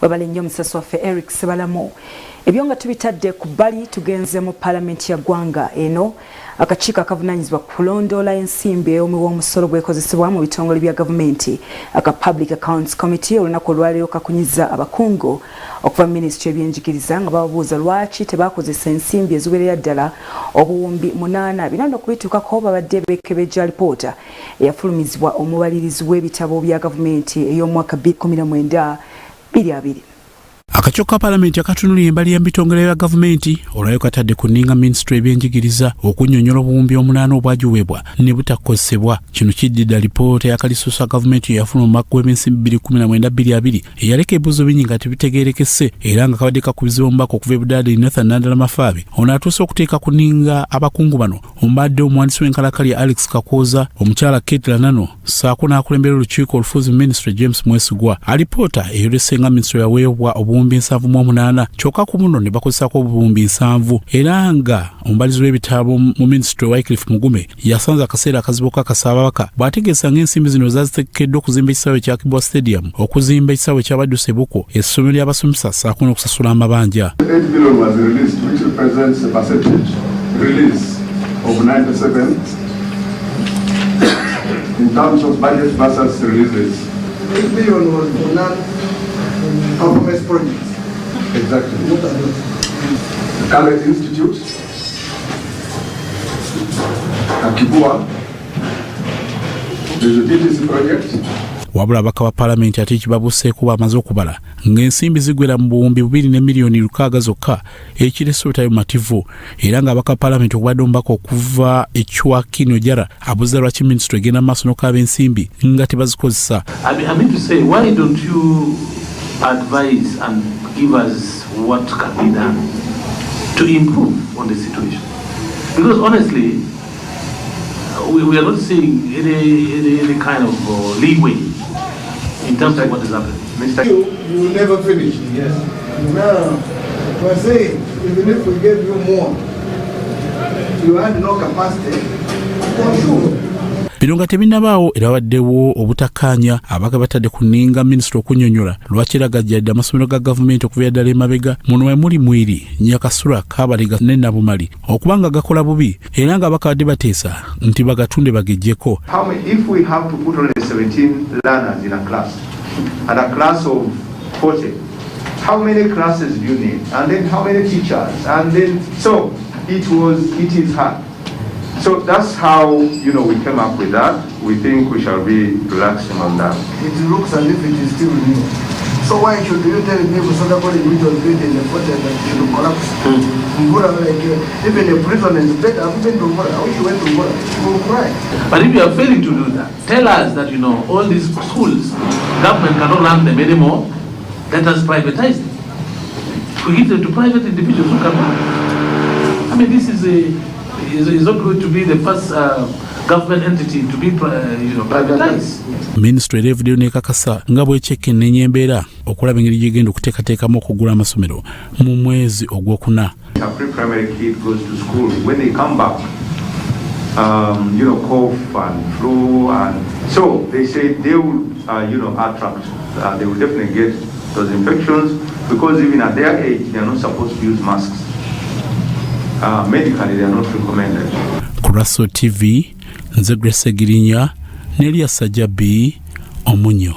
webale nnyo musasi waffe Eric Sebalamo. Ebyo nga tubitadde ku bbali tugenze mu Parliament ya ggwanga eno akakiiko akavunaanyizibwa kulondoola ensimbi ey'omusolo gwekozesebwa mu bitongole bya gavumenti aka Public Accounts Committee olunaku olwaleero kakunyiza abakungu okuva mu Ministry y'ebyenjigiriza nga bababuuza lwaki tebakozesa ensimbi eziwerera ddala obuwumbi 8 binano kubituukako babadde beekebejja alipoota eyafulumizibwa omubalirizi w'ebitabo bya gavumenti ey'omwaka 2019-2020. Akakiiko ka Parliament akatunulira embali y'ebitongole bya gavumenti olwayo katadde kuninga Ministry y'ebyenjigiriza okunnyonnyola obuwumbi 8 obwagiweebwa ne butakozesebwa. Kino kiddidde alipoota y'akalisuusa gavumenti yafuna mu mwaka gw'ensimbi 2019-2020 eyaleka ebibuuzo bingi nga tebitegeerekese era nga kabadde kakubizibwa omubaka okuva e Budaadi Nathan Nandala Mafaabi ono atuuse okuteeka kuninga abakungu bano omumbadde omuwandiisi w'enkalakkalya Alex Kakooza, omukyala Kate Lanano ssaako n'akulembera olukiiko olufuzi Ministry James Mwesigwa. Alipoota eyolese nga Ministry yaweebwa obuwumbi 7.8 kyokka ku muno ne bakozesako obuwumbi 7 era nga omubalizi w'ebitabo mu Ministry Wycliffe Mugume yasanze akaseera akazibu ka Kasabye bw'ategeeza ng'ensimbi zino zaziteekeddwa okuzimba ekisaawe kya Kibwa Stadium, okuzimba ekisaawe kya Baddu Sebuko, essomero ly'abasomesa ssaako n'okusasula amabanja. 8 billion was released, which represents a percentage release of 97 in terms of budget versus releases. 8 billion was for non-performance projects. Exactly. The College Institute, AKAKIIKO, there's a DTC project. Wabula abaka wa Parliament ate kibabuseeko bamaze okubala ng'ensimbi zigwera mu buwumbi 2 miliyoni 600 zokka ekireso butayomativu era nga abaka Parliament okubadde omubaka okuva ekiwakino jara abuuza lwaki Ministry egenda maaso n'okaaba ensimbi nga tebazikozesa. I mean to say, why don't you advise and give us what can be done to improve on the situation? Because honestly, we are not seeing any kind of leeway in terms of what is happening. You will never finish. Yes. No, we're saying even if we gave you more, you had no capacity. For sure. Bino nga tebinnabaawo era waddewo obutakkaanya abaka batadde kuninga Ministry okunnyonnyola lwaki eragajjadde amasomero ga gavumenti okuva ddala emabega muno we muli Mwiri, Nyakasula, Kaabaliga ne Nabumali okubanga gakola bubi era nga abaka badde bateesa nti bagatunde bagejjeko. If we have to put only 17 learners in a class and a class of 40, how many classes do you need? And then how many teachers? And then so it is hard. So that's how, we came up with that. We think we shall be relaxing on that. It looks as if it is still new. So why should you tell people so that body which was built in the 40s that should collapse? Even the prison is better. I've been to Mbura. I wish you went to Mbura. You will cry. But if you are failing to do that, tell us that, all these schools, government cannot run them anymore. Let us privatize them. We give them to private individuals who can run. I mean, this is not going to be the first government entity to be privatized. Ministry Revenue nekakasa nga bw'ekyekenneenya embeera okulaba engeri gyegenda okuteekateekamu okugula amasomero mu mwezi ogwokuna. A pre-primary kid goes to school. When they come back, cough and flu, and so they say they will, attract. They will definitely get those infections because even at their age, they are not supposed to use masks. Medically, they are not recommended. Kuraso TV, Nze Grace Girinya, Nelia Sajabi, Omunyo.